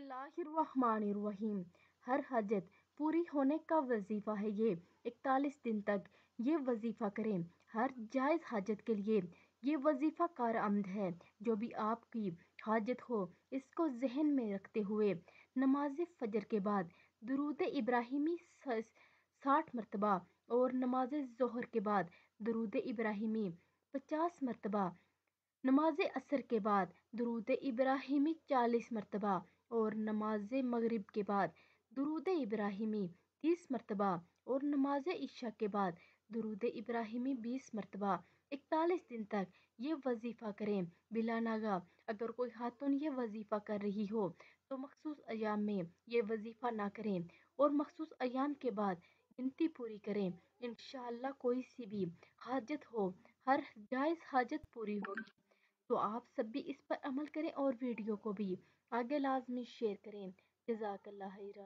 बिस्मिल्लाहिर्रहमानिर्रहीम। हर हाजत पूरी होने का वजीफ़ा है ये। 41 दिन तक ये वजीफ़ा करें हर जायज़ हाजत के लिए। ये वजीफ़ा कारआमद है। जो भी आपकी हाजत हो इसको जहन में रखते हुए नमाज फजर के बाद दुरूद इब्राहिमी 60 मरतबा और नमाज ज़ोहर के बाद दुरूद इब्राहिमी 50 मरतबा, नमाज असर के बाद दुरूद इब्राहिमी 40 मरतबा और नमाज मगरिब के बाद दुरूद इब्राहिमी 30 मरतबा और नमाज इशा के बाद दुरूद इब्राहिमी 20 मरतबा 41 दिन तक ये वजीफ़ा करें बिला नागा। अगर कोई खातून ये वजीफ़ा कर रही हो तो मखसूस अयाम में ये वजीफ़ा ना करें और मखसूस अयाम के बाद गिनती पूरी करें। इंशाअल्लाह कोई सी भी हाजत हो, हर जायज़ हाजत पूरी होगी। तो आप सब भी इस पर अमल करें और वीडियो को भी आगे लाजमी शेयर करें। जज़ाकल्लाह खैरा।